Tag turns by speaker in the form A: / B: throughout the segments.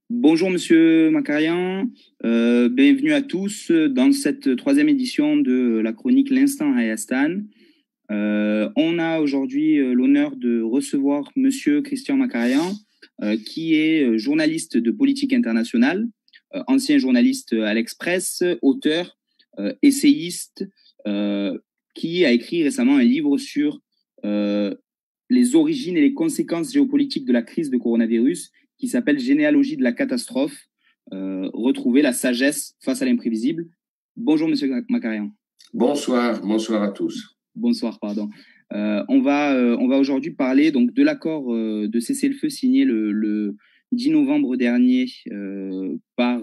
A: Bonjour Monsieur Macarian, bienvenue à tous dans cette troisième édition de la chronique L'Instant Hayastan. On a aujourd'hui l'honneur de recevoir Monsieur Christian Macarian, qui est journaliste de politique internationale, ancien journaliste à l'Express, auteur, essayiste, qui a écrit récemment un livre sur les origines et les conséquences géopolitiques de la crise de coronavirus, qui s'appelle Généalogie de la catastrophe, retrouver la sagesse face à l'imprévisible. Bonjour Monsieur Macarian.
B: Bonsoir à tous.
A: Bonsoir, pardon. On va aujourd'hui parler donc de l'accord de cessez-le-feu signé le 10 novembre dernier par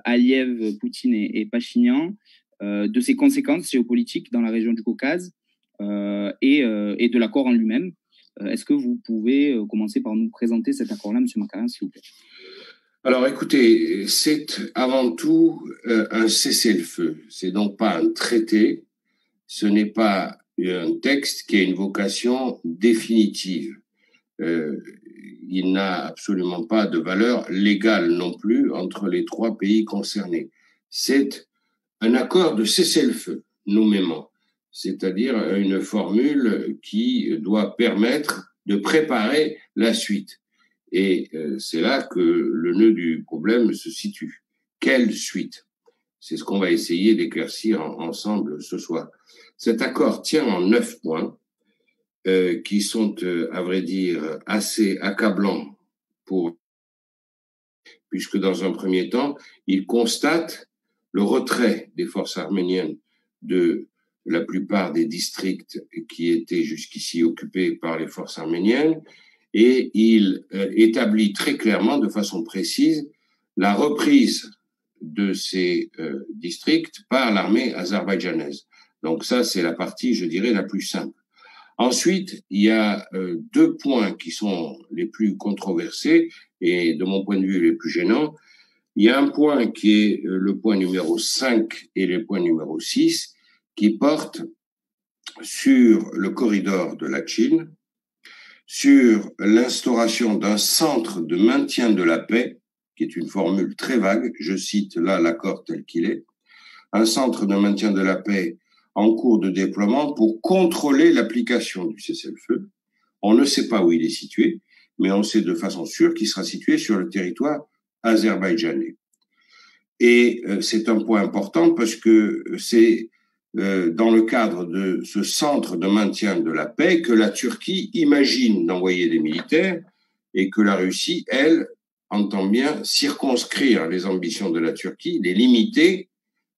A: Aliyev, Poutine et Pachinian, de ses conséquences géopolitiques dans la région du Caucase et de l'accord en lui-même. Est-ce que vous pouvez commencer par nous présenter cet accord-là, M. Macarian, s'il vous plaît?
B: Alors écoutez, c'est avant tout un cessez-le-feu. C'est donc pas un traité, ce n'est pas un texte qui a une vocation définitive. Il n'a absolument pas de valeur légale non plus entre les trois pays concernés. C'est un accord de cessez-le-feu, nommément, c'est-à-dire une formule qui doit permettre de préparer la suite. Et c'est là que le nœud du problème se situe. Quelle suite? C'est ce qu'on va essayer d'éclaircir ensemble ce soir. Cet accord tient en 9 points qui sont, à vrai dire, assez accablants puisque dans un premier temps, il constate le retrait des forces arméniennes de la plupart des districts qui étaient jusqu'ici occupés par les forces arméniennes, et il établit très clairement, de façon précise, la reprise de ces districts par l'armée azerbaïdjanaise. Donc ça, c'est la partie, je dirais, la plus simple. Ensuite, il y a deux points qui sont les plus controversés et, de mon point de vue, les plus gênants. Il y a un point qui est le point numéro 5 et le point numéro 6 qui portent sur le corridor de la Chine, sur l'instauration d'un centre de maintien de la paix, qui est une formule très vague, je cite là l'accord tel qu'il est, un centre de maintien de la paix en cours de déploiement pour contrôler l'application du cessez-le-feu. On ne sait pas où il est situé, mais on sait de façon sûre qu'il sera situé sur le territoire azerbaïdjanais. Et c'est un point important parce que c'est dans le cadre de ce centre de maintien de la paix que la Turquie imagine d'envoyer des militaires et que la Russie, elle, entend bien circonscrire les ambitions de la Turquie, les limiter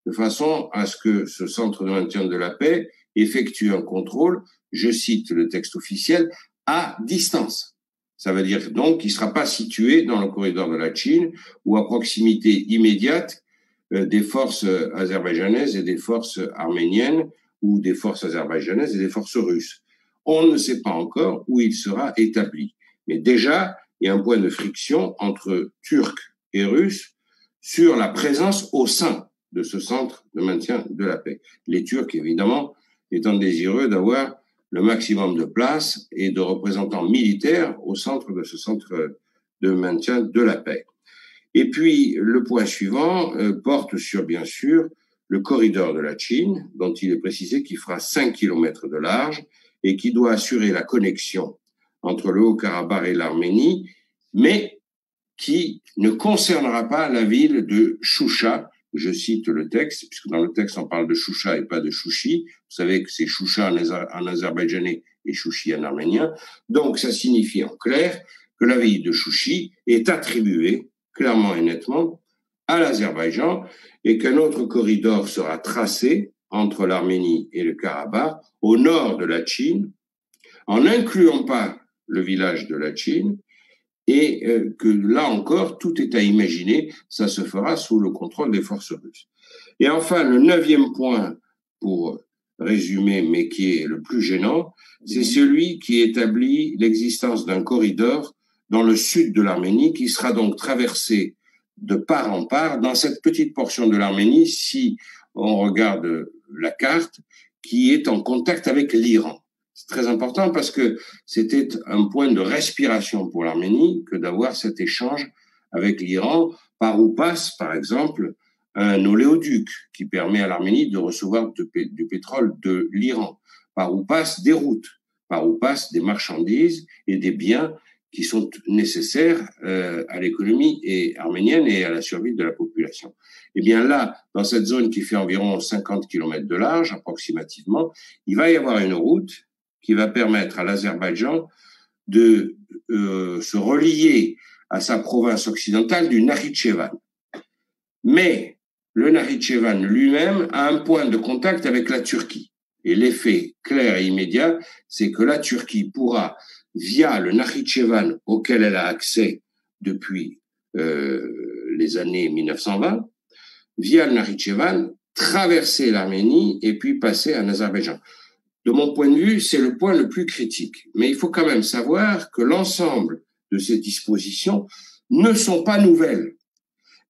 B: de façon à ce que ce centre de maintien de la paix effectue un contrôle, je cite le texte officiel, à distance. Ça veut dire donc qu'il ne sera pas situé dans le corridor de la Chine ou à proximité immédiate des forces azerbaïdjanaises et des forces arméniennes ou des forces azerbaïdjanaises et des forces russes. On ne sait pas encore où il sera établi. Mais déjà, il y a un point de friction entre Turcs et Russes sur la présence au sein de ce centre de maintien de la paix. Les Turcs, évidemment, étant désireux d'avoir le maximum de place et de représentants militaires au centre de ce centre de maintien de la paix. Et puis, le point suivant porte sur, bien sûr, le corridor de la Chine, dont il est précisé qu'il fera 5 km de large et qui doit assurer la connexion entre le Haut-Karabakh et l'Arménie, mais qui ne concernera pas la ville de Choucha. Je cite le texte, puisque dans le texte, on parle de Choucha et pas de Chouchi. Vous savez que c'est Choucha en azerbaïdjanais et Chouchi en arménien. Donc, ça signifie en clair que la ville de Chouchi est attribuée, clairement et nettement, à l'Azerbaïdjan et qu'un autre corridor sera tracé entre l'Arménie et le Karabakh au nord de la Chine, en n'incluant pas le village de la Chine, et que là encore, tout est à imaginer, ça se fera sous le contrôle des forces russes. Et enfin, le 9e point, pour résumer, mais qui est le plus gênant, c'est celui qui établit l'existence d'un corridor dans le sud de l'Arménie, qui sera donc traversé de part en part dans cette petite portion de l'Arménie, si on regarde la carte, qui est en contact avec l'Iran. C'est très important parce que c'était un point de respiration pour l'Arménie que d'avoir cet échange avec l'Iran, par où passe, par exemple, un oléoduc qui permet à l'Arménie de recevoir du pétrole de l'Iran, par où passent des routes, par où passent des marchandises et des biens qui sont nécessaires à l'économie arménienne et à la survie de la population. Eh bien là, dans cette zone qui fait environ 50 km de large, approximativement, il va y avoir une route qui va permettre à l'Azerbaïdjan de se relier à sa province occidentale du Nakhitchevan. Mais le Nakhitchevan lui-même a un point de contact avec la Turquie. Et l'effet clair et immédiat, c'est que la Turquie pourra, via le Nakhitchevan auquel elle a accès depuis les années 1920, via le Nakhitchevan, traverser l'Arménie et puis passer en Azerbaïdjan. De mon point de vue, c'est le point le plus critique. Mais il faut quand même savoir que l'ensemble de ces dispositions ne sont pas nouvelles.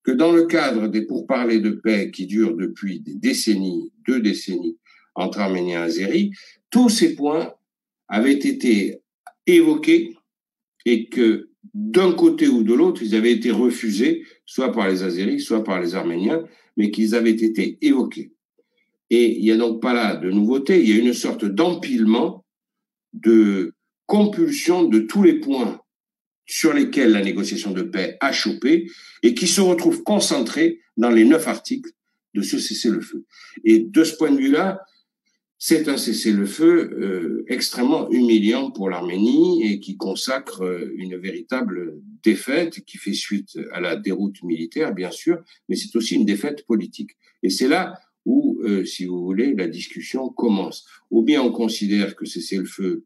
B: Que dans le cadre des pourparlers de paix qui durent depuis des décennies, 2 décennies, entre Arméniens et Azéris, tous ces points avaient été évoqués et que d'un côté ou de l'autre, ils avaient été refusés, soit par les Azéris, soit par les Arméniens, mais qu'ils avaient été évoqués. Et il n'y a donc pas là de nouveauté, il y a une sorte d'empilement, de compulsion de tous les points sur lesquels la négociation de paix a chopé et qui se retrouvent concentrés dans les 9 articles de ce cessez-le-feu. Et de ce point de vue-là, c'est un cessez-le-feu extrêmement humiliant pour l'Arménie et qui consacre une véritable défaite qui fait suite à la déroute militaire, bien sûr, mais c'est aussi une défaite politique. Et c'est là où, si vous voulez, la discussion commence. Ou bien on considère que cessez-le-feu,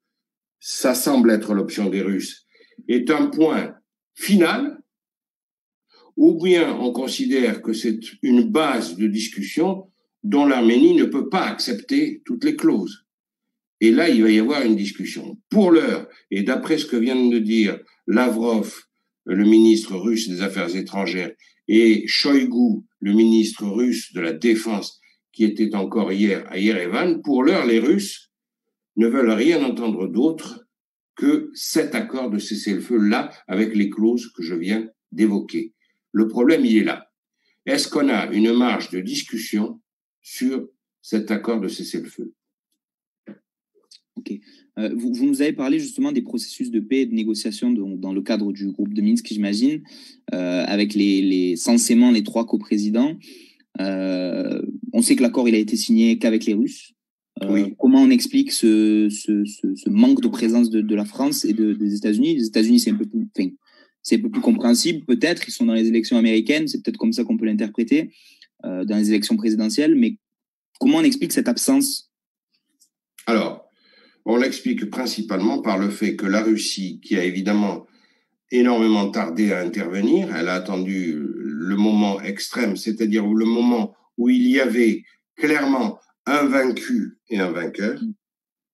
B: ça semble être l'option des Russes, est un point final, ou bien on considère que c'est une base de discussion dont l'Arménie ne peut pas accepter toutes les clauses. Et là, il va y avoir une discussion. Pour l'heure, et d'après ce que vient de dire Lavrov, le ministre russe des Affaires étrangères, et Shoigu, le ministre russe de la Défense, qui était encore hier à Yerevan, pour l'heure, les Russes ne veulent rien entendre d'autre que cet accord de cessez-le-feu-là, avec les clauses que je viens d'évoquer. Le problème, il est là. Est-ce qu'on a une marge de discussion sur cet accord de cessez-le-feu?
A: Ok. Vous nous avez parlé justement des processus de paix et de négociation dans le cadre du groupe de Minsk, j'imagine, avec censément les 3 coprésidents. On sait que l'accord il a été signé qu'avec les Russes.
B: Oui.
A: Comment on explique ce manque de présence de la France et des États-Unis? Les États-Unis, c'est un peu plus compréhensible, peut-être. Ils sont dans les élections américaines, c'est peut-être comme ça qu'on peut l'interpréter, dans les élections présidentielles. Mais comment on explique cette absence?
B: Alors, on l'explique principalement par le fait que la Russie, qui a évidemment énormément tardé à intervenir, elle a attendu le moment extrême, c'est-à-dire le moment où il y avait clairement un vaincu et un vainqueur.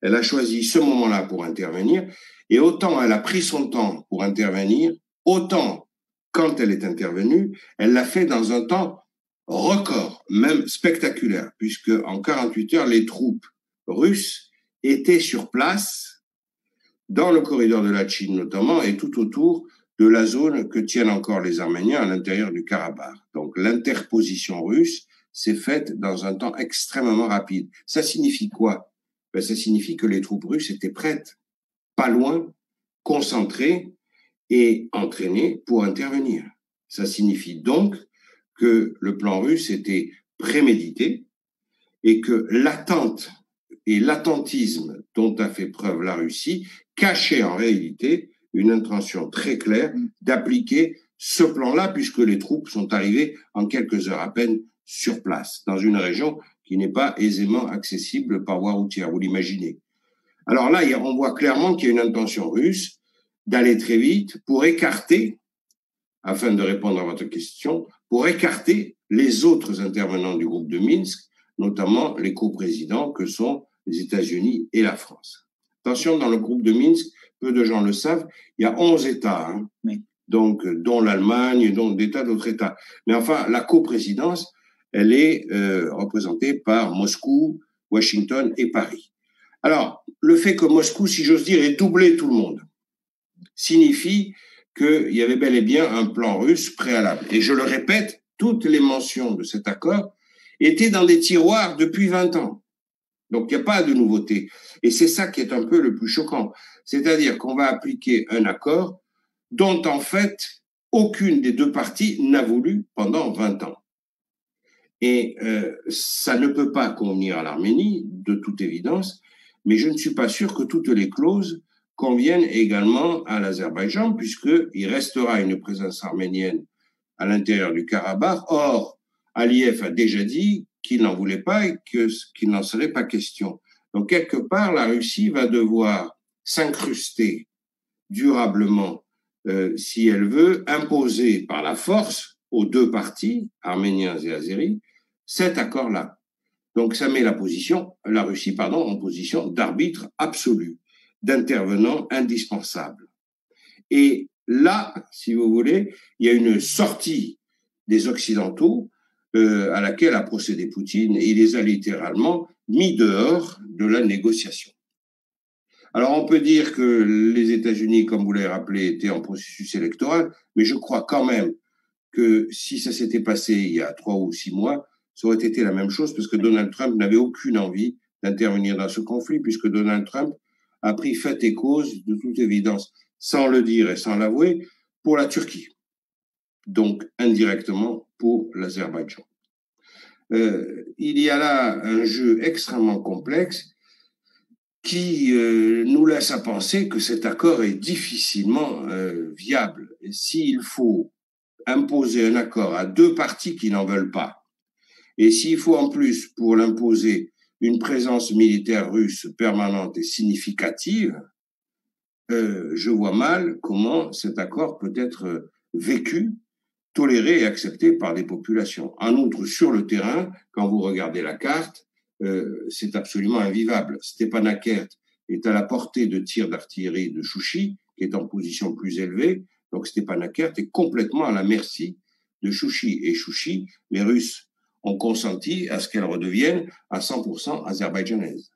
B: Elle a choisi ce moment-là pour intervenir, et autant elle a pris son temps pour intervenir, autant quand elle est intervenue, elle l'a fait dans un temps record, même spectaculaire, puisque en 48 heures, les troupes russes étaient sur place, dans le corridor de la Chine notamment, et tout autour de la zone que tiennent encore les Arméniens à l'intérieur du Karabakh. Donc l'interposition russe s'est faite dans un temps extrêmement rapide. Ça signifie quoi? Ben, ça signifie que les troupes russes étaient prêtes, pas loin, concentrées et entraînées pour intervenir. Ça signifie donc que le plan russe était prémédité et que l'attente et l'attentisme dont a fait preuve la Russie cachait en réalité une intention très claire d'appliquer ce plan-là, puisque les troupes sont arrivées en quelques heures à peine sur place, dans une région qui n'est pas aisément accessible par voie routière, vous l'imaginez. Alors là, on voit clairement qu'il y a une intention russe d'aller très vite pour écarter, afin de répondre à votre question, pour écarter les autres intervenants du groupe de Minsk, notamment les coprésidents que sont les États-Unis et la France. Attention, dans le groupe de Minsk, peu de gens le savent, il y a 11 États, hein, oui. Donc, dont l'Allemagne, dont des tas d'autres États. Mais enfin, la coprésidence, elle est représentée par Moscou, Washington et Paris. Alors, le fait que Moscou, si j'ose dire, ait doublé tout le monde, signifie qu'il y avait bel et bien un plan russe préalable. Et je le répète, toutes les mentions de cet accord étaient dans des tiroirs depuis 20 ans. Donc, il n'y a pas de nouveauté. Et c'est ça qui est un peu le plus choquant. C'est-à-dire qu'on va appliquer un accord dont, en fait, aucune des deux parties n'a voulu pendant 20 ans. Et ça ne peut pas convenir à l'Arménie, de toute évidence, mais je ne suis pas sûr que toutes les clauses conviennent également à l'Azerbaïdjan, puisqu'il restera une présence arménienne à l'intérieur du Karabakh. Or, Aliyev a déjà dit qu'il n'en voulait pas et qu'il n'en serait pas question. Donc, quelque part, la Russie va devoir s'incruster durablement, si elle veut, imposer par la force aux deux parties, arméniens et azéris, cet accord-là. Donc, ça met la Russie, en position d'arbitre absolu, d'intervenant indispensable. Et là, si vous voulez, il y a une sortie des Occidentaux à laquelle a procédé Poutine et il les a littéralement mis dehors de la négociation. Alors, on peut dire que les États-Unis, comme vous l'avez rappelé, étaient en processus électoral, mais je crois quand même que si ça s'était passé il y a 3 ou 6 mois, ça aurait été la même chose parce que Donald Trump n'avait aucune envie d'intervenir dans ce conflit puisque Donald Trump a pris fait et cause, de toute évidence, sans le dire et sans l'avouer, pour la Turquie. Donc, indirectement, pour l'Azerbaïdjan. Il y a là un jeu extrêmement complexe qui nous laisse à penser que cet accord est difficilement viable. Et s'il faut imposer un accord à deux parties qui n'en veulent pas, et s'il faut en plus, pour l'imposer, une présence militaire russe permanente et significative, je vois mal comment cet accord peut être vécu, toléré et accepté par des populations. En outre, sur le terrain, quand vous regardez la carte, c'est absolument invivable. Stepanakert est à la portée de tirs d'artillerie de Chouchi, qui est en position plus élevée. Donc Stepanakert est complètement à la merci de Chouchi. Et Chouchi, les Russes ont consenti à ce qu'elle redevienne à 100% azerbaïdjanaise.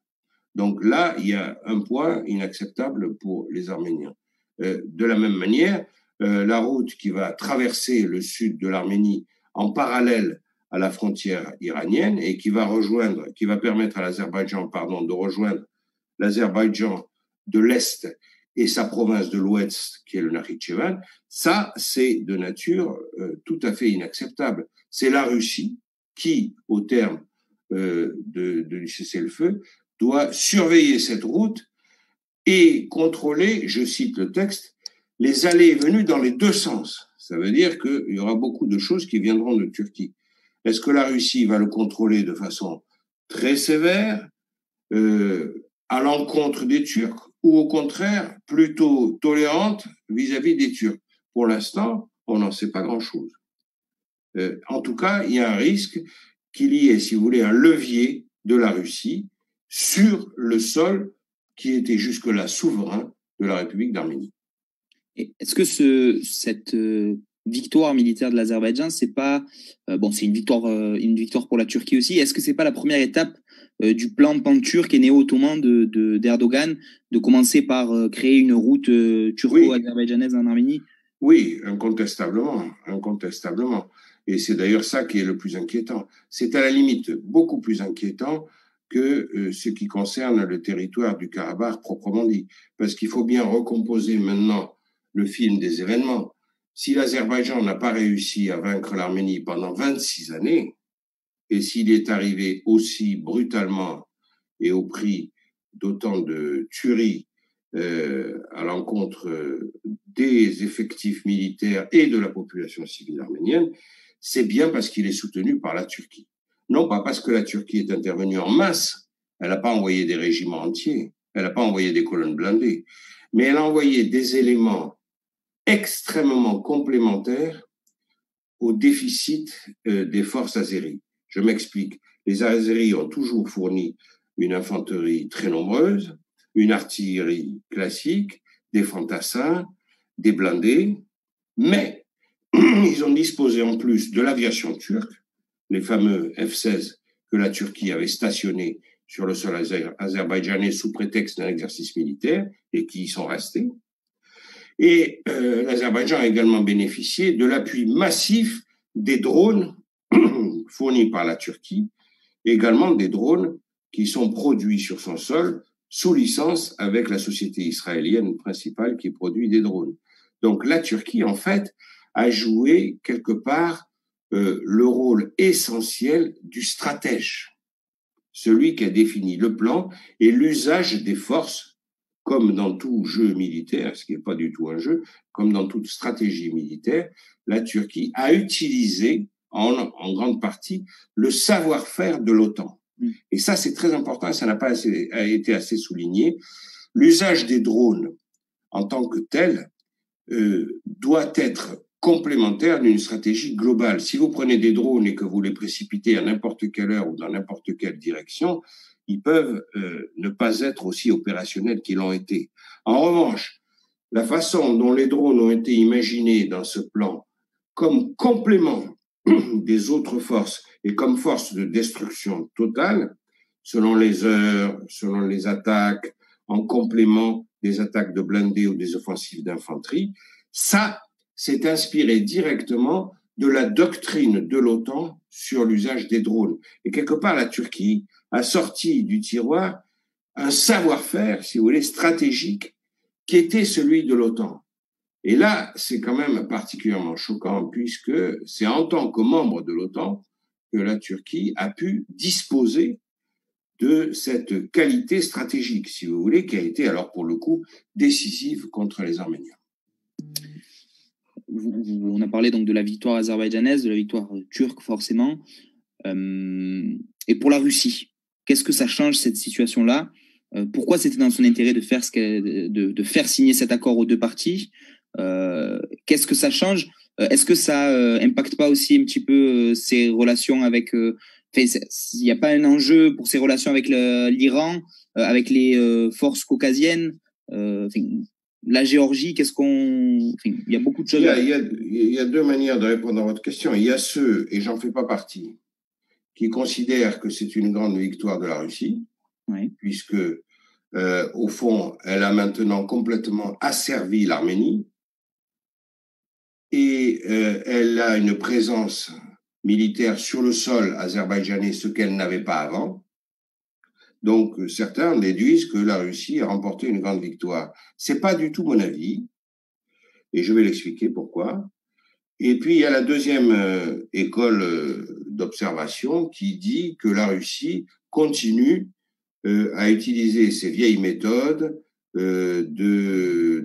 B: Donc là, il y a un poids inacceptable pour les Arméniens. De la même manière, la route qui va traverser le sud de l'Arménie en parallèle à la frontière iranienne et qui va permettre à l'Azerbaïdjan, de rejoindre l'Azerbaïdjan de l'Est et sa province de l'Ouest, qui est le Nakhitchevan, ça, c'est de nature tout à fait inacceptable. C'est la Russie qui, au terme du cessez-le-feu, doit surveiller cette route et contrôler, je cite le texte, les allées et venues dans les deux sens. Ça veut dire qu'il y aura beaucoup de choses qui viendront de Turquie. Est-ce que la Russie va le contrôler de façon très sévère, à l'encontre des Turcs, ou au contraire, plutôt tolérante vis-à-vis des Turcs? Pour l'instant, on n'en sait pas grand-chose. En tout cas, il y a un risque qu'il y ait, si vous voulez, un levier de la Russie sur le sol qui était jusque-là souverain de la République d'Arménie.
A: Est-ce que cette victoire militaire de l'Azerbaïdjan, c'est pas c'est une victoire pour la Turquie aussi. Est-ce que c'est pas la première étape du plan pan-turc et néo-ottoman d'Erdogan de commencer par créer une route turco-azerbaïdjanaise en Arménie?
B: Oui, incontestablement. Et c'est d'ailleurs ça qui est le plus inquiétant. C'est à la limite beaucoup plus inquiétant que ce qui concerne le territoire du Karabakh proprement dit. Parce qu'il faut bien recomposer maintenant le film des événements. Si l'Azerbaïdjan n'a pas réussi à vaincre l'Arménie pendant 26 années, et s'il est arrivé aussi brutalement et au prix d'autant de tueries à l'encontre des effectifs militaires et de la population civile arménienne, c'est bien parce qu'il est soutenu par la Turquie. Non pas parce que la Turquie est intervenue en masse, elle n'a pas envoyé des régiments entiers, elle n'a pas envoyé des colonnes blindées, mais elle a envoyé des éléments extrêmement complémentaires au déficit des forces azéries. Je m'explique. Les Azéris ont toujours fourni une infanterie très nombreuse, une artillerie classique, des fantassins, des blindés, mais ils ont disposé en plus de l'aviation turque, les fameux F-16 que la Turquie avait stationnés sur le sol azerbaïdjanais sous prétexte d'un exercice militaire et qui y sont restés. Et l'Azerbaïdjan a également bénéficié de l'appui massif des drones fournis par la Turquie, également des drones qui sont produits sur son sol sous licence avec la société israélienne principale qui produit des drones. Donc la Turquie, en fait, a joué quelque part le rôle essentiel du stratège, celui qui a défini le plan et l'usage des forces, comme dans tout jeu militaire, ce qui n'est pas du tout un jeu, comme dans toute stratégie militaire, la Turquie a utilisé en grande partie le savoir-faire de l'OTAN. Et ça, c'est très important, et ça n'a pas été assez souligné. L'usage des drones en tant que tel doit être complémentaire d'une stratégie globale. Si vous prenez des drones et que vous les précipitez à n'importe quelle heure ou dans n'importe quelle direction, ils peuvent ne pas être aussi opérationnels qu'ils l'ont été. En revanche, la façon dont les drones ont été imaginés dans ce plan comme complément des autres forces et comme force de destruction totale, selon les heures, selon les attaques, en complément des attaques de blindés ou des offensives d'infanterie, ça, c'est inspiré directement de la doctrine de l'OTAN sur l'usage des drones. Et quelque part, la Turquie a sorti du tiroir un savoir-faire, si vous voulez, stratégique, qui était celui de l'OTAN. Et là, c'est quand même particulièrement choquant, puisque c'est en tant que membre de l'OTAN que la Turquie a pu disposer de cette qualité stratégique, si vous voulez, qui a été, alors pour le coup, décisive contre les Arméniens.
A: On a parlé donc de la victoire azerbaïdjanaise, de la victoire turque forcément. Et pour la Russie, qu'est-ce que ça change cette situation-là? Pourquoi c'était dans son intérêt de faire signer cet accord aux deux parties? Qu'est-ce que ça change? Est-ce que ça impacte pas aussi un petit peu ses relations avec... il n'y a pas un enjeu pour ses relations avec l'Iran, avec les forces caucasiennes, la Géorgie, il y a beaucoup de choses.
B: Il y a deux manières de répondre à votre question. Il y a ceux, et j'en fais pas partie, qui considèrent que c'est une grande victoire de la Russie,
A: oui,
B: puisque, au fond, elle a maintenant complètement asservi l'Arménie et elle a une présence militaire sur le sol azerbaïdjanais, ce qu'elle n'avait pas avant. Donc, certains déduisent que la Russie a remporté une grande victoire. C'est pas du tout mon avis, et je vais l'expliquer pourquoi. Et puis, il y a la deuxième école d'observation qui dit que la Russie continue à utiliser ses vieilles méthodes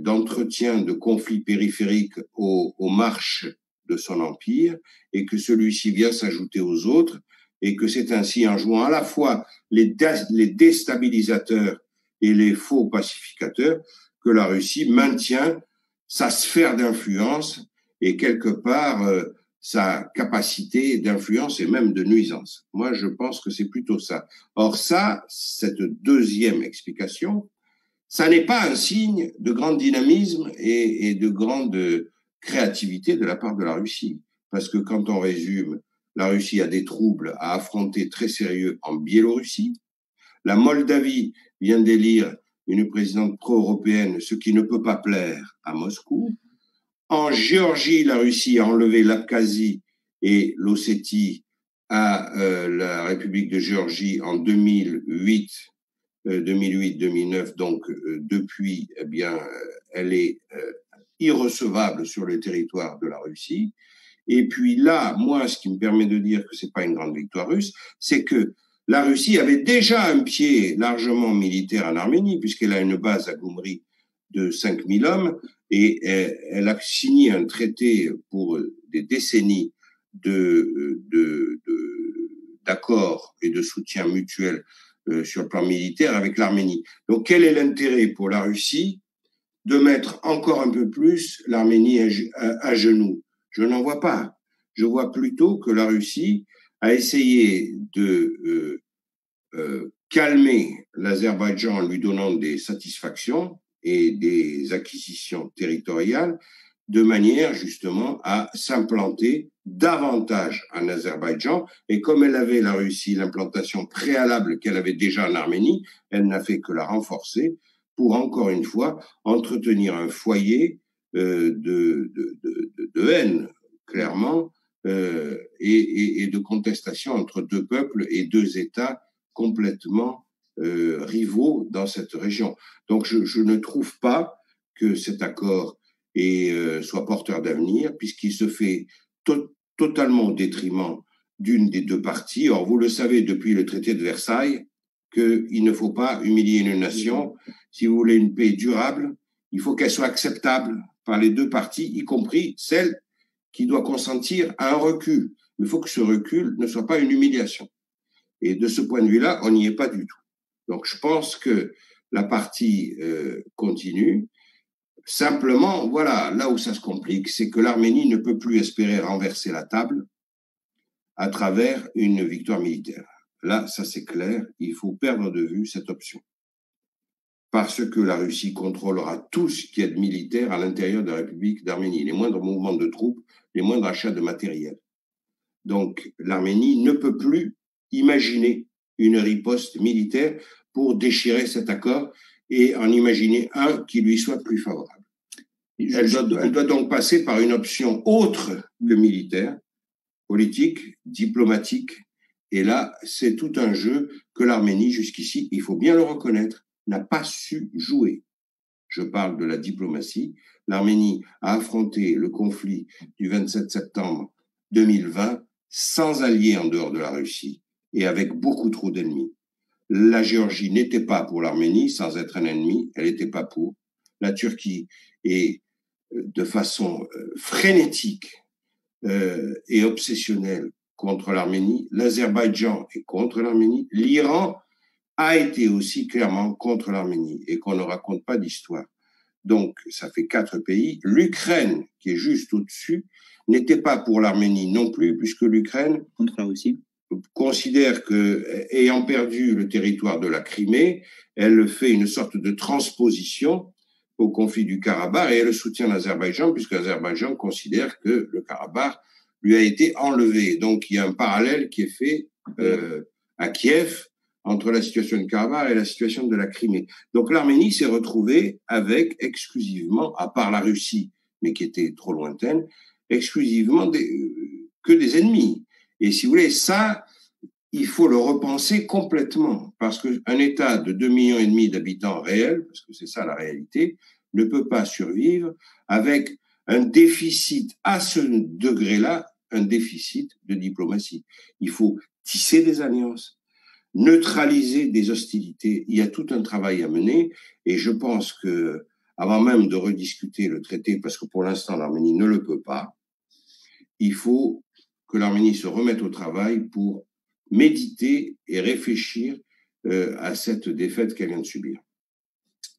B: d'entretien de conflits périphériques aux marches de son empire, et que celui-ci vient s'ajouter aux autres, et que c'est ainsi en jouant à la fois les déstabilisateurs et les faux pacificateurs que la Russie maintient sa sphère d'influence et quelque part sa capacité d'influence et même de nuisance. Moi, je pense que c'est plutôt ça. Or ça, cette deuxième explication, ça n'est pas un signe de grand dynamisme et de grande créativité de la part de la Russie. Parce que quand on résume, la Russie a des troubles à affronter très sérieux en Biélorussie. La Moldavie vient d'élire une présidente pro-européenne, ce qui ne peut pas plaire à Moscou. En Géorgie, la Russie a enlevé l'Abkhazie et l'Ossétie à la République de Géorgie en 2008-2009. Donc, depuis, eh bien, elle est irrecevable sur le territoire de la Russie. Et puis là, moi, ce qui me permet de dire que c'est pas une grande victoire russe, c'est que la Russie avait déjà un pied largement militaire en Arménie, puisqu'elle a une base à Goumri de 5000 hommes, et elle a signé un traité pour des décennies d'accords et de soutien mutuel sur le plan militaire avec l'Arménie. Donc, quel est l'intérêt pour la Russie de mettre encore un peu plus l'Arménie à genoux? Je n'en vois pas. Je vois plutôt que la Russie a essayé de calmer l'Azerbaïdjan en lui donnant des satisfactions et des acquisitions territoriales, de manière justement à s'implanter davantage en Azerbaïdjan. Et comme elle avait, la Russie, l'implantation préalable qu'elle avait déjà en Arménie, elle n'a fait que la renforcer pour, encore une fois, entretenir un foyer de haine, clairement, et de contestation entre deux peuples et deux États complètement rivaux dans cette région. Donc je ne trouve pas que cet accord soit porteur d'avenir, puisqu'il se fait totalement au détriment d'une des deux parties. Or, vous le savez depuis le traité de Versailles, qu'il ne faut pas humilier une nation. Si vous voulez une paix durable, il faut qu'elle soit acceptable par les deux parties, y compris celle qui doit consentir à un recul. Mais il faut que ce recul ne soit pas une humiliation. Et de ce point de vue-là, on n'y est pas du tout. Donc, je pense que la partie continue. Simplement, voilà, là où ça se complique, c'est que l'Arménie ne peut plus espérer renverser la table à travers une victoire militaire. Là, ça c'est clair, il faut perdre de vue cette option. Parce que la Russie contrôlera tout ce qui est de militaire à l'intérieur de la République d'Arménie, les moindres mouvements de troupes, les moindres achats de matériel. Donc, l'Arménie ne peut plus imaginer une riposte militaire pour déchirer cet accord et en imaginer un qui lui soit plus favorable. Elle doit donc passer par une option autre que militaire, politique, diplomatique. Et là, c'est tout un jeu que l'Arménie, jusqu'ici, il faut bien le reconnaître, n'a pas su jouer. Je parle de la diplomatie. L'Arménie a affronté le conflit du 27 septembre 2020 sans alliés en dehors de la Russie et avec beaucoup trop d'ennemis. La Géorgie n'était pas pour l'Arménie sans être un ennemi, elle n'était pas pour. La Turquie est de façon frénétique et obsessionnelle contre l'Arménie. L'Azerbaïdjan est contre l'Arménie. L'Iran a été aussi clairement contre l'Arménie et qu'on ne raconte pas d'histoire. Donc, ça fait 4 pays. L'Ukraine, qui est juste au-dessus, n'était pas pour l'Arménie non plus, puisque l'Ukraine
A: contre la Russie
B: considère que, ayant perdu le territoire de la Crimée, elle fait une sorte de transposition au conflit du Karabakh et elle soutient l'Azerbaïdjan, puisque l'Azerbaïdjan considère que le Karabakh lui a été enlevé. Donc, il y a un parallèle qui est fait à Kiev entre la situation du Karabakh et la situation de la Crimée. Donc, l'Arménie s'est retrouvée avec exclusivement, à part la Russie, mais qui était trop lointaine, exclusivement que des ennemis. Et si vous voulez, ça, il faut le repenser complètement, parce qu'un État de 2,5 millions d'habitants réels, parce que c'est ça la réalité, ne peut pas survivre avec un déficit à ce degré-là, un déficit de diplomatie. Il faut tisser des alliances, neutraliser des hostilités. Il y a tout un travail à mener, et je pense que, avant même de rediscuter le traité, parce que pour l'instant l'Arménie ne le peut pas, il faut que l'Arménie se remette au travail pour méditer et réfléchir à cette défaite qu'elle vient de subir.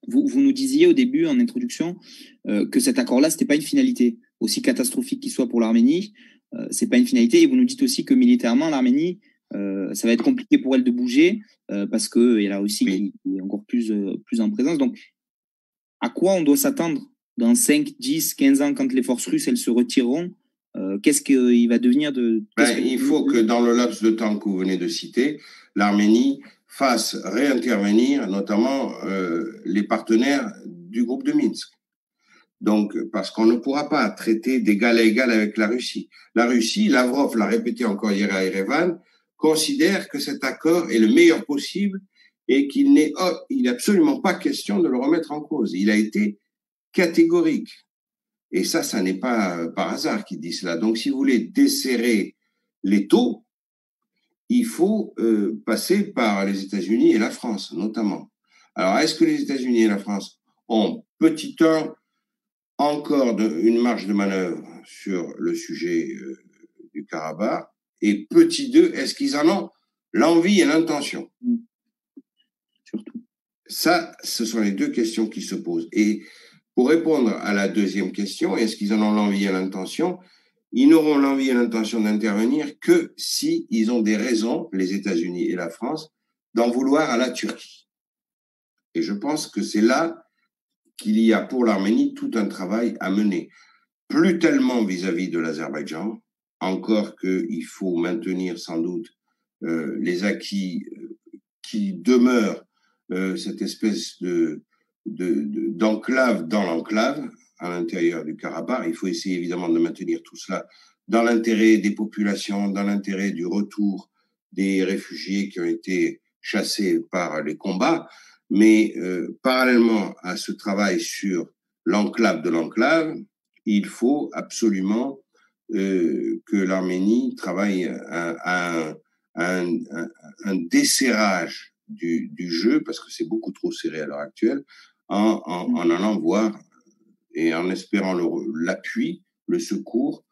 A: Vous nous disiez au début, en introduction, que cet accord-là, ce n'était pas une finalité. Aussi catastrophique qu'il soit pour l'Arménie, ce n'est pas une finalité. Et vous nous dites aussi que militairement, l'Arménie, ça va être compliqué pour elle de bouger parce qu'il y a la Russie qui est encore plus en présence. Donc, à quoi on doit s'attendre dans 5, 10, 15 ans quand les forces russes elles se retireront? Qu'est-ce qu'il va devenir de...
B: Il faut que dans le laps de temps que vous venez de citer, l'Arménie fasse réintervenir notamment les partenaires du groupe de Minsk. Donc, parce qu'on ne pourra pas traiter d'égal à égal avec la Russie. La Russie, Lavrov l'a répété encore hier à Erevan, considère que cet accord est le meilleur possible et qu'il n'est absolument pas question de le remettre en cause. Il a été catégorique. Et ça n'est pas par hasard qu'il dit cela. Donc, si vous voulez desserrer les taux, il faut passer par les États-Unis et la France, notamment. Alors, est-ce que les États-Unis et la France ont, petit 1, encore une marge de manœuvre sur le sujet du Karabakh? Et petit 2, est-ce qu'ils en ont l'envie et l'intention?
A: Surtout.
B: Ça, ce sont les deux questions qui se posent. Et pour répondre à la deuxième question, est-ce qu'ils en ont l'envie et l'intention? Ils n'auront l'envie et l'intention d'intervenir que si ils ont des raisons, les États-Unis et la France, d'en vouloir à la Turquie. Et je pense que c'est là qu'il y a pour l'Arménie tout un travail à mener. Plus tellement vis-à-vis de l'Azerbaïdjan, encore qu'il faut maintenir sans doute les acquis qui demeurent cette espèce d'enclave dans l'enclave, à l'intérieur du Karabakh. Il faut essayer évidemment de maintenir tout cela dans l'intérêt des populations, dans l'intérêt du retour des réfugiés qui ont été chassés par les combats. Mais parallèlement à ce travail sur l'enclave de l'enclave, il faut absolument que l'Arménie travaille à un desserrage du jeu, parce que c'est beaucoup trop serré à l'heure actuelle, en allant voir et en espérant l'appui, le secours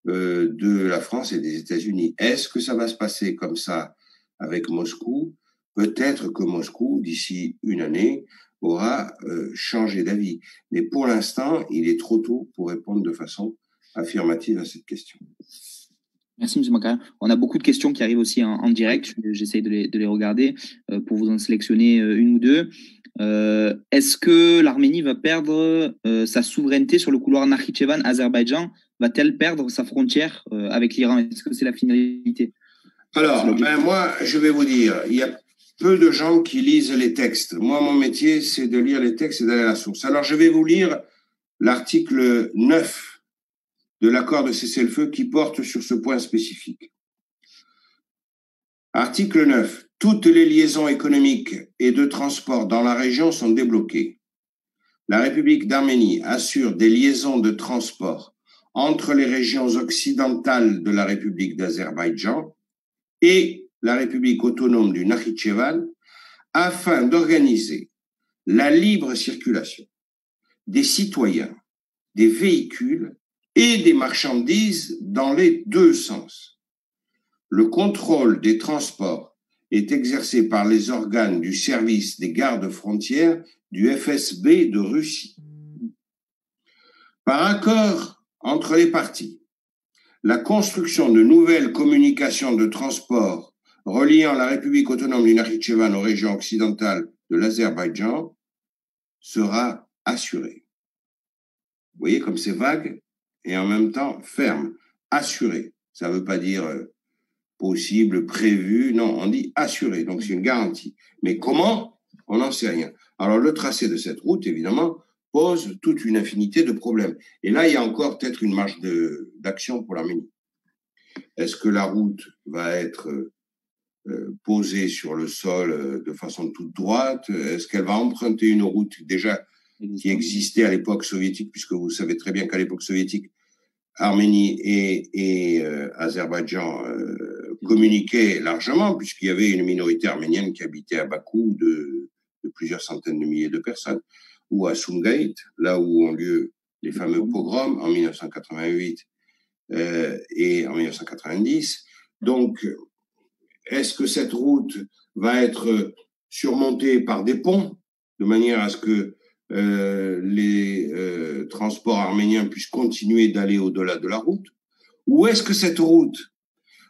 B: de la France et des États-Unis. Est-ce que ça va se passer comme ça avec Moscou? Peut-être que Moscou, d'ici une année, aura changé d'avis. Mais pour l'instant, il est trop tôt pour répondre de façon affirmative à cette question.
A: Merci, M. Makarian. On a beaucoup de questions qui arrivent aussi en direct. J'essaye de les regarder pour vous en sélectionner une ou deux. Est-ce que l'Arménie va perdre sa souveraineté sur le couloir Nakhichevan-Azerbaïdjan? Va-t-elle perdre sa frontière avec l'Iran? Est-ce que c'est la finalité?
B: Alors, moi, je vais vous dire, il y a peu de gens qui lisent les textes. Moi, mon métier, c'est de lire les textes et d'aller à la source. Alors, je vais vous lire l'article 9 de l'accord de cessez-le-feu qui porte sur ce point spécifique. Article 9. Toutes les liaisons économiques et de transport dans la région sont débloquées. La République d'Arménie assure des liaisons de transport entre les régions occidentales de la République d'Azerbaïdjan et la République autonome du Nakhichevan afin d'organiser la libre circulation des citoyens, des véhicules et des marchandises dans les deux sens. Le contrôle des transports est exercé par les organes du service des gardes frontières du FSB de Russie. Par accord entre les parties, la construction de nouvelles communications de transport reliant la République autonome du Nakhichevan aux régions occidentales de l'Azerbaïdjan sera assurée. Vous voyez comme c'est vague et en même temps ferme. Assuré. Ça ne veut pas dire possible, prévu. Non, on dit assuré. Donc c'est une garantie. Mais comment? On n'en sait rien. Alors le tracé de cette route, évidemment, pose toute une infinité de problèmes. Et là, il y a encore peut-être une marge d'action pour l'Arménie. Est-ce que la route va être posée sur le sol de façon toute droite? Est-ce qu'elle va emprunter une route déjà qui existait à l'époque soviétique, puisque vous savez très bien qu'à l'époque soviétique, Arménie et Azerbaïdjan communiquaient largement, puisqu'il y avait une minorité arménienne qui habitait à Bakou de plusieurs centaines de milliers de personnes, ou à Sumgait, là où ont lieu les fameux pogroms en 1988 et en 1990. Donc, est-ce que cette route va être surmontée par des ponts, de manière à ce que les transports arméniens puissent continuer d'aller au-delà de la route? Ou est-ce que cette route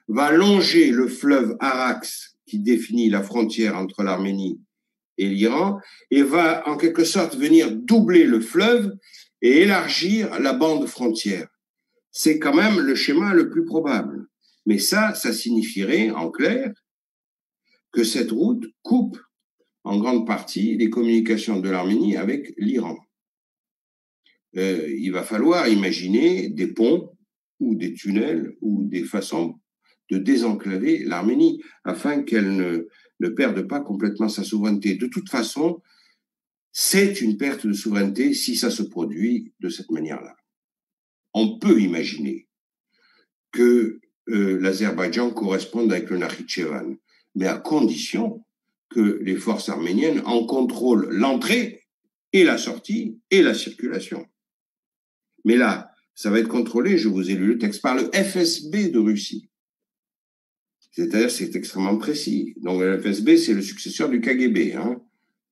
B: va longer le fleuve Arax qui définit la frontière entre l'Arménie et l'Iran et va en quelque sorte venir doubler le fleuve et élargir la bande frontière? C'est quand même le schéma le plus probable. Mais ça signifierait en clair que cette route coupe en grande partie les communications de l'Arménie avec l'Iran. Il va falloir imaginer des ponts ou des tunnels ou des façons de désenclaver l'Arménie afin qu'elle ne perde pas complètement sa souveraineté. De toute façon, c'est une perte de souveraineté si ça se produit de cette manière-là. On peut imaginer que l'Azerbaïdjan corresponde avec le Nakhichevan, mais à condition que les forces arméniennes en contrôlent l'entrée et la sortie et la circulation. Mais là, ça va être contrôlé, je vous ai lu le texte, par le FSB de Russie. C'est-à-dire, c'est extrêmement précis. Donc, le FSB, c'est le successeur du KGB. Hein.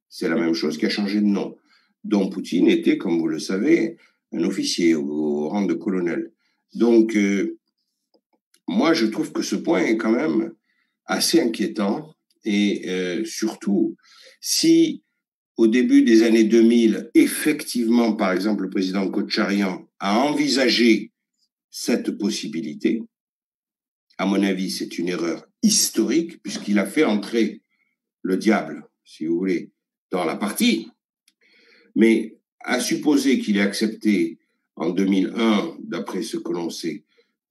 B: C'est la même chose qui a changé de nom. Dont Poutine était, comme vous le savez, un officier au rang de colonel. Donc, moi, je trouve que ce point est quand même assez inquiétant. Et surtout, si au début des années 2000, effectivement, par exemple, le président Kotcharyan a envisagé cette possibilité, à mon avis, c'est une erreur historique, puisqu'il a fait entrer le diable, si vous voulez, dans la partie. Mais à supposer qu'il ait accepté en 2001, d'après ce que l'on sait,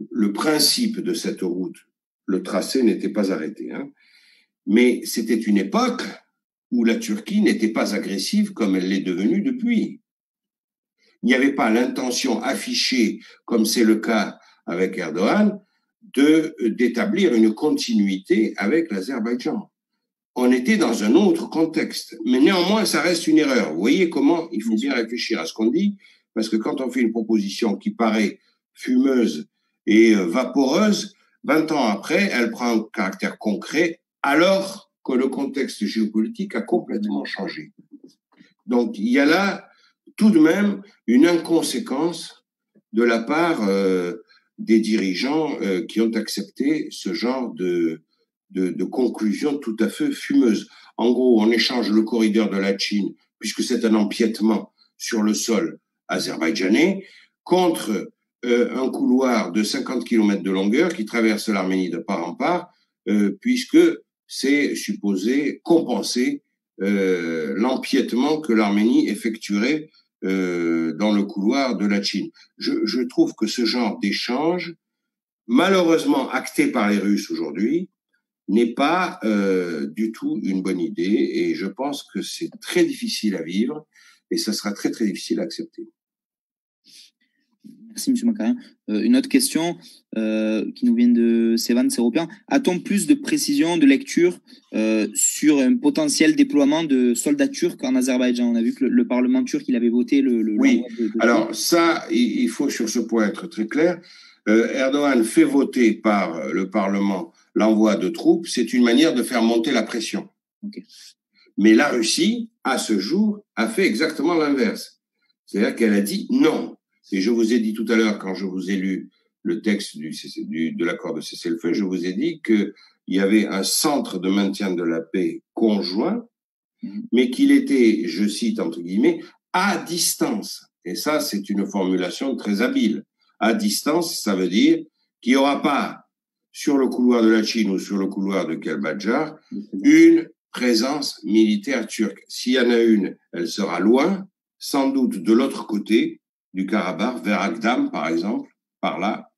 B: le principe de cette route, le tracé n'était pas arrêté. Hein. Mais c'était une époque où la Turquie n'était pas agressive comme elle l'est devenue depuis. Il n'y avait pas l'intention affichée, comme c'est le cas avec Erdogan, d'établir une continuité avec l'Azerbaïdjan. On était dans un autre contexte. Mais néanmoins, ça reste une erreur. Vous voyez comment il faut bien réfléchir à ce qu'on dit, parce que quand on fait une proposition qui paraît fumeuse et vaporeuse, 20 ans après, elle prend un caractère concret, alors que le contexte géopolitique a complètement changé. Donc, il y a là tout de même une inconséquence de la part des dirigeants qui ont accepté ce genre de conclusion tout à fait fumeuse. En gros, on échange le corridor de la Chine, puisque c'est un empiètement sur le sol azerbaïdjanais, contre un couloir de 50 km de longueur qui traverse l'Arménie de part en part, puisque c'est supposé compenser l'empiètement que l'Arménie effectuerait dans le couloir de la Chine. Je trouve que ce genre d'échange, malheureusement acté par les Russes aujourd'hui, n'est pas du tout une bonne idée, et je pense que c'est très difficile à vivre et ça sera très très difficile à accepter.
A: Merci M. Makarian. Une autre question qui nous vient de Sevan Seropian. A-t-on plus de précision, de lecture sur un potentiel déploiement de soldats turcs en Azerbaïdjan? On a vu que le Parlement turc il avait voté le
B: oui, alors ça, il faut sur ce point être très clair. Erdogan fait voter par le Parlement l'envoi de troupes, c'est une manière de faire monter la pression.
A: Okay.
B: Mais la Russie, à ce jour, a fait exactement l'inverse. C'est-à-dire qu'elle a dit non. Et je vous ai dit tout à l'heure, quand je vous ai lu le texte de l'accord de cessez-le-feu, je vous ai dit qu'il y avait un centre de maintien de la paix conjoint, mais qu'il était, je cite entre guillemets, à distance. Et ça, c'est une formulation très habile. À distance, ça veut dire qu'il n'y aura pas, sur le couloir de la Chine ou sur le couloir de Kelbadjar, une présence militaire turque. S'il y en a une, elle sera loin, sans doute de l'autre côté du Karabakh, vers Agdam, par exemple, par là,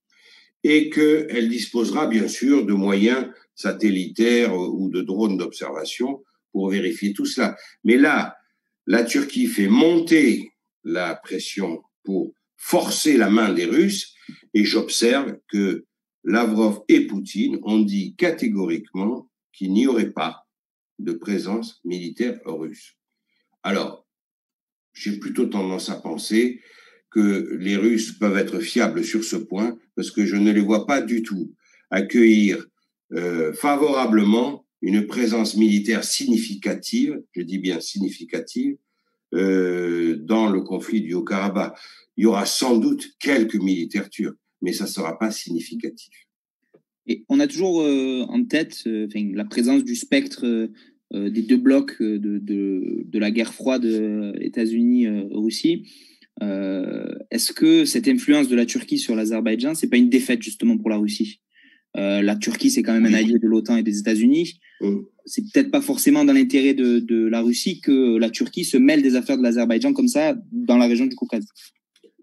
B: et qu'elle disposera bien sûr de moyens satellitaires ou de drones d'observation pour vérifier tout cela. Mais là, la Turquie fait monter la pression pour forcer la main des Russes, et j'observe que Lavrov et Poutine ont dit catégoriquement qu'il n'y aurait pas de présence militaire russe. Alors, j'ai plutôt tendance à penser que les Russes peuvent être fiables sur ce point, parce que je ne les vois pas du tout accueillir favorablement une présence militaire significative, je dis bien significative, dans le conflit du Haut-Karabakh. Il y aura sans doute quelques militaires turcs, mais ça ne sera pas significatif.
A: Et on a toujours en tête la présence du spectre des deux blocs de la guerre froide États-Unis-Russie. Est-ce que cette influence de la Turquie sur l'Azerbaïdjan, c'est pas une défaite justement pour la Russie? La Turquie, c'est quand même un allié de l'OTAN et des États-Unis. C'est peut-être pas forcément dans l'intérêt de la Russie que la Turquie se mêle des affaires de l'Azerbaïdjan comme ça dans la région du Caucase.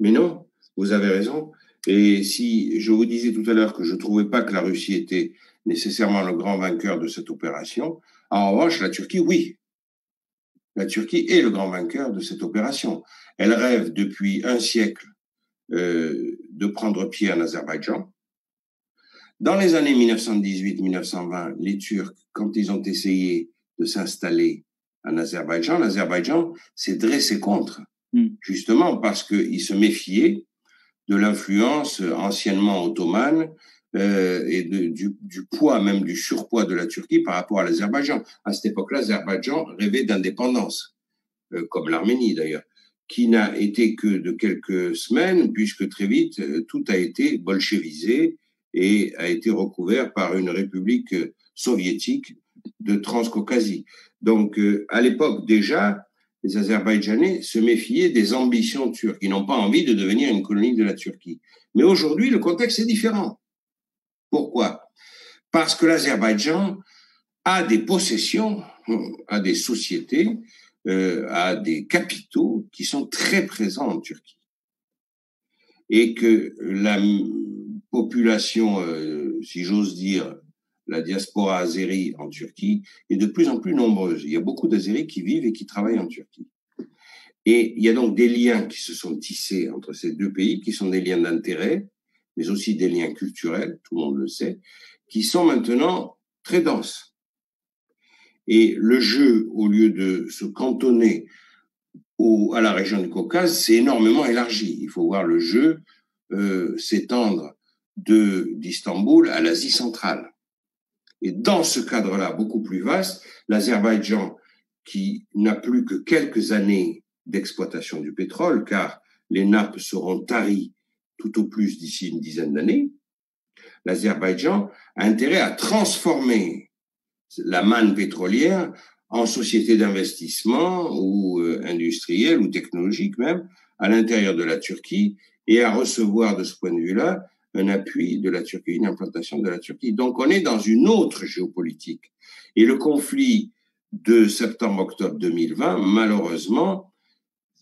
B: Mais non, vous avez raison. Et si je vous disais tout à l'heure que je ne trouvais pas que la Russie était nécessairement le grand vainqueur de cette opération, en revanche, la Turquie, oui. La Turquie est le grand vainqueur de cette opération. Elle rêve depuis un siècle de prendre pied en Azerbaïdjan. Dans les années 1918-1920, les Turcs, quand ils ont essayé de s'installer en Azerbaïdjan, l'Azerbaïdjan s'est dressé contre, justement parce qu'ils se méfiaient de l'influence anciennement ottomane et du poids, même du surpoids de la Turquie par rapport à l'Azerbaïdjan. À cette époque-là, l'Azerbaïdjan rêvait d'indépendance, comme l'Arménie d'ailleurs, qui n'a été que de quelques semaines, puisque très vite, tout a été bolchevisé et a été recouvert par une république soviétique de Transcaucasie. Donc, à l'époque déjà, les Azerbaïdjanais se méfiaient des ambitions turques. Ils n'ont pas envie de devenir une colonie de la Turquie. Mais aujourd'hui, le contexte est différent. Pourquoi? Parce que l'Azerbaïdjan a des possessions, a des sociétés a des capitaux qui sont très présents en Turquie. Et que la population, si j'ose dire, la diaspora azérie en Turquie est de plus en plus nombreuse. Il y a beaucoup d'Azéris qui vivent et qui travaillent en Turquie. Et il y a donc des liens qui se sont tissés entre ces deux pays, qui sont des liens d'intérêt, mais aussi des liens culturels, tout le monde le sait, qui sont maintenant très denses. Et le jeu, au lieu de se cantonner à la région du Caucase, s'est énormément élargi. Il faut voir le jeu s'étendre d'Istanbul à l'Asie centrale. Et dans ce cadre-là, beaucoup plus vaste, l'Azerbaïdjan, qui n'a plus que quelques années d'exploitation du pétrole, car les nappes seront taries tout au plus d'ici une dizaine d'années, l'Azerbaïdjan a intérêt à transformer la manne pétrolière en société d'investissement ou industrielle ou technologique même à l'intérieur de la Turquie et à recevoir de ce point de vue-là un appui de la Turquie, une implantation de la Turquie. Donc on est dans une autre géopolitique. Et le conflit de septembre-octobre 2020, malheureusement,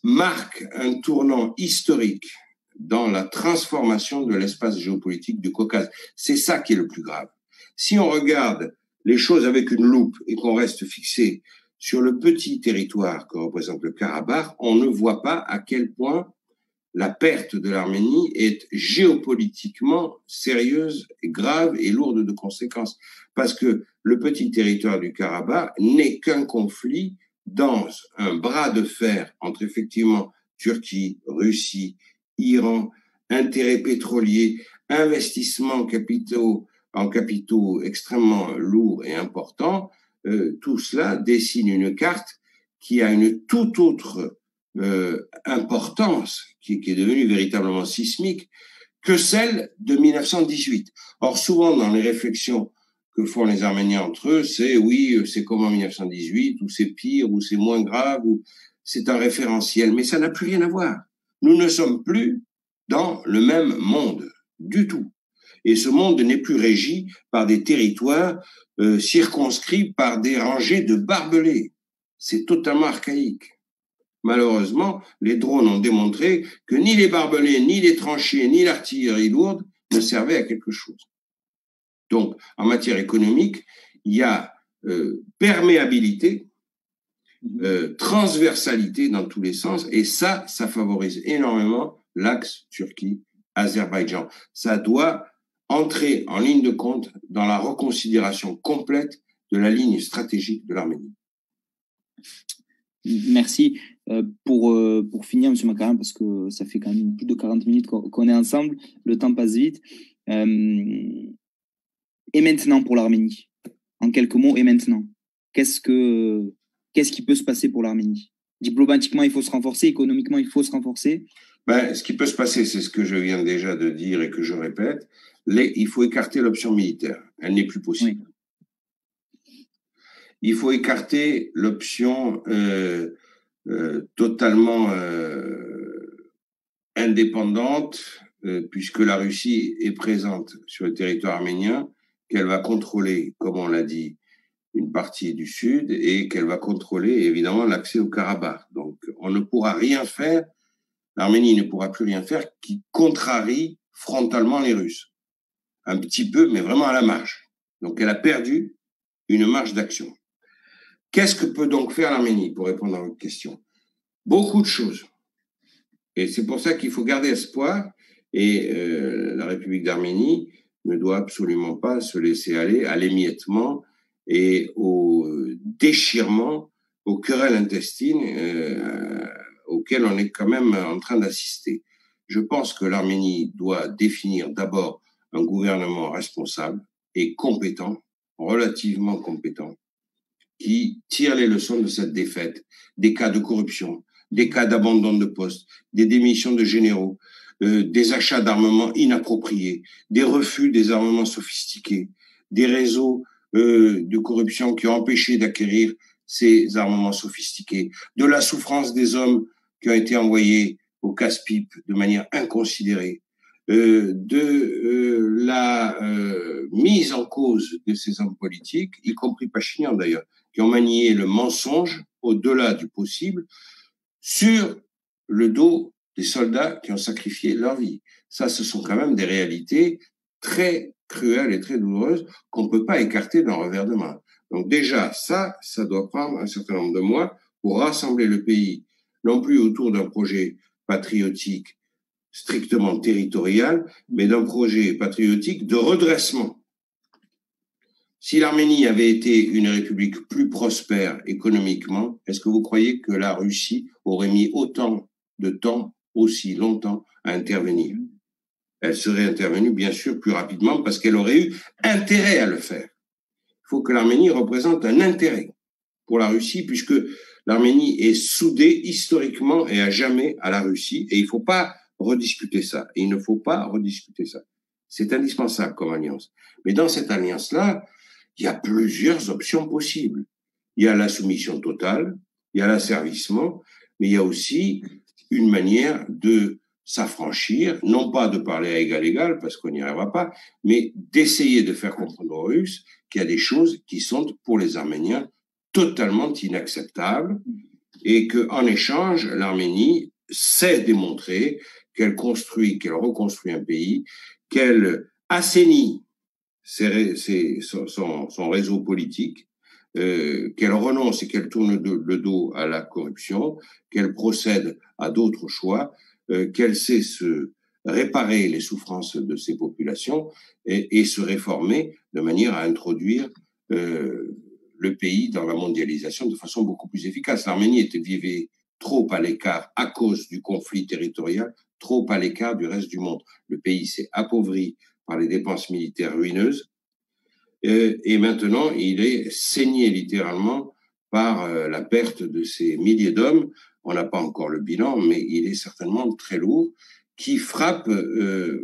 B: marque un tournant historique dans la transformation de l'espace géopolitique du Caucase. C'est ça qui est le plus grave. Si on regarde les choses avec une loupe et qu'on reste fixé sur le petit territoire que représente le Karabakh, on ne voit pas à quel point la perte de l'Arménie est géopolitiquement sérieuse, grave et lourde de conséquences. Parce que le petit territoire du Karabakh n'est qu'un conflit dans un bras de fer entre effectivement Turquie, Russie, Iran, intérêts pétroliers, investissements en capitaux extrêmement lourds et importants. Tout cela dessine une carte qui a une toute autre importance, qui est devenue véritablement sismique, que celle de 1918. Or, souvent dans les réflexions que font les Arméniens entre eux, c'est oui, c'est comme en 1918, ou c'est pire, ou c'est moins grave, ou c'est un référentiel, mais ça n'a plus rien à voir. Nous ne sommes plus dans le même monde, du tout. Et ce monde n'est plus régi par des territoires circonscrits par des rangées de barbelés. C'est totalement archaïque. Malheureusement, les drones ont démontré que ni les barbelés, ni les tranchées, ni l'artillerie lourde ne servaient à quelque chose. Donc, en matière économique, il y a perméabilité, transversalité dans tous les sens, et ça favorise énormément l'axe Turquie-Azerbaïdjan. Ça doit entrer en ligne de compte dans la reconsidération complète de la ligne stratégique de l'Arménie.
A: Merci. Pour finir, M. Makaram, parce que ça fait quand même plus de 40 minutes qu'on est ensemble, le temps passe vite. Et maintenant pour l'Arménie, en quelques mots, et maintenant, qu'est-ce qui peut se passer pour l'Arménie? Diplomatiquement, il faut se renforcer, économiquement, il faut se renforcer.
B: Ce qui peut se passer, c'est ce que je viens déjà de dire et que je répète, il faut écarter l'option militaire. Elle n'est plus possible. Oui. Il faut écarter l'option totalement indépendante, puisque la Russie est présente sur le territoire arménien, qu'elle va contrôler, comme on l'a dit, une partie du sud et qu'elle va contrôler évidemment l'accès au Karabakh. Donc on ne pourra rien faire, l'Arménie ne pourra plus rien faire qui contrarie frontalement les Russes. Un petit peu, mais vraiment à la marge. Donc elle a perdu une marge d'action. Qu'est-ce que peut donc faire l'Arménie, pour répondre à votre question? Beaucoup de choses. Et c'est pour ça qu'il faut garder espoir. Et la République d'Arménie ne doit absolument pas se laisser aller à l'émiettement et au déchirement, aux querelles intestines auxquelles on est quand même en train d'assister. Je pense que l'Arménie doit définir d'abord un gouvernement responsable et compétent, relativement compétent, qui tire les leçons de cette défaite, des cas de corruption, des cas d'abandon de poste, des démissions de généraux, des achats d'armements inappropriés, des refus des armements sophistiqués, des réseaux de corruption qui ont empêché d'acquérir ces armements sophistiqués, de la souffrance des hommes qui ont été envoyés au casse-pipe de manière inconsidérée, de la mise en cause de ces hommes politiques, y compris Pachinian d'ailleurs, qui ont manié le mensonge au-delà du possible, sur le dos des soldats qui ont sacrifié leur vie. Ça, ce sont quand même des réalités très cruelles et très douloureuses qu'on ne peut pas écarter d'un revers de main. Donc déjà, ça doit prendre un certain nombre de mois pour rassembler le pays, non plus autour d'un projet patriotique strictement territorial, mais d'un projet patriotique de redressement. Si l'Arménie avait été une république plus prospère économiquement, est-ce que vous croyez que la Russie aurait mis autant de temps, aussi longtemps, à intervenir? Elle serait intervenue, bien sûr, plus rapidement parce qu'elle aurait eu intérêt à le faire. Il faut que l'Arménie représente un intérêt pour la Russie, puisque l'Arménie est soudée historiquement et à jamais à la Russie, et il ne faut pas rediscuter ça. Il ne faut pas rediscuter ça. C'est indispensable comme alliance. Mais dans cette alliance-là, il y a plusieurs options possibles. Il y a la soumission totale, il y a l'asservissement, mais il y a aussi une manière de s'affranchir, non pas de parler à égal, parce qu'on n'y arrivera pas, mais d'essayer de faire comprendre aux Russes qu'il y a des choses qui sont, pour les Arméniens, totalement inacceptables, et qu'en échange, l'Arménie sait démontrer qu'elle reconstruit un pays, qu'elle assainit son réseau politique, qu'elle renonce et qu'elle tourne le dos à la corruption, qu'elle procède à d'autres choix, qu'elle sait se réparer les souffrances de ses populations et se réformer de manière à introduire le pays dans la mondialisation de façon beaucoup plus efficace. L'Arménie vivait trop à l'écart à cause du conflit territorial, trop à l'écart du reste du monde. Le pays s'est appauvri par les dépenses militaires ruineuses et maintenant il est saigné littéralement par la perte de ces milliers d'hommes. On n'a pas encore le bilan, mais il est certainement très lourd, qui frappe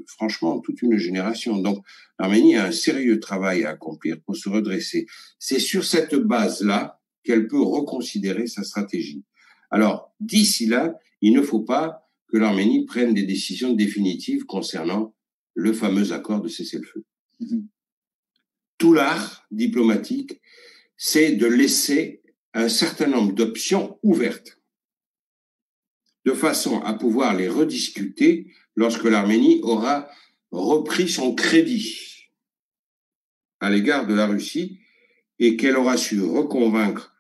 B: franchement toute une génération. Donc l'Arménie a un sérieux travail à accomplir pour se redresser. C'est sur cette base-là qu'elle peut reconsidérer sa stratégie. Alors, d'ici là, il ne faut pas que l'Arménie prenne des décisions définitives concernant le fameux accord de cessez-le-feu. Tout l'art diplomatique, c'est de laisser un certain nombre d'options ouvertes, de façon à pouvoir les rediscuter lorsque l'Arménie aura repris son crédit à l'égard de la Russie et qu'elle aura su reconvaincre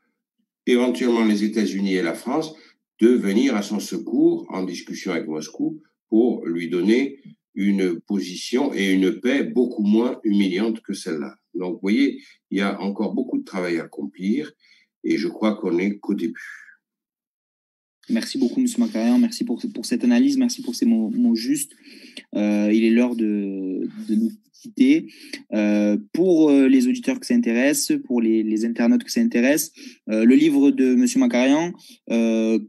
B: éventuellement les États-Unis et la France de venir à son secours en discussion avec Moscou pour lui donner une position et une paix beaucoup moins humiliante que celle-là. Donc, vous voyez, il y a encore beaucoup de travail à accomplir et je crois qu'on n'est qu'au début.
A: Merci beaucoup, M. Makarian. Merci pour cette analyse. Merci pour ces mots justes. Il est l'heure de nous quitter. Pour les auditeurs que ça intéresse, pour les internautes que ça intéresse, le livre de M. Makarian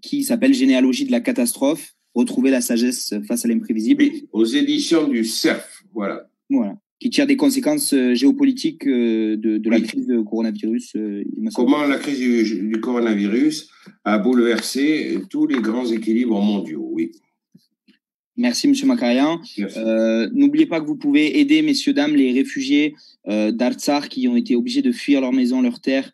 A: qui s'appelle Généalogie de la catastrophe, retrouver la sagesse face à l'imprévisible.
B: Oui, aux éditions du CERF, voilà.
A: Voilà. Qui tire des conséquences géopolitiques de la crise du coronavirus.
B: Comment la crise du coronavirus a bouleversé tous les grands équilibres mondiaux, oui.
A: Merci, M. Makarian. N'oubliez pas que vous pouvez aider, messieurs, dames, les réfugiés d'Artsakh qui ont été obligés de fuir leur maison, leur terre,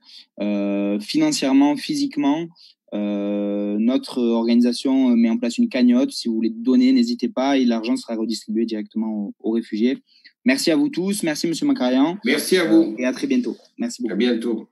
A: financièrement, physiquement. Notre organisation met en place une cagnotte. Si vous voulez donner, n'hésitez pas et l'argent sera redistribué directement aux réfugiés. Merci à vous tous. Merci, M. Makarian.
B: Merci à vous.
A: Et à très bientôt. Merci beaucoup.
B: À bientôt.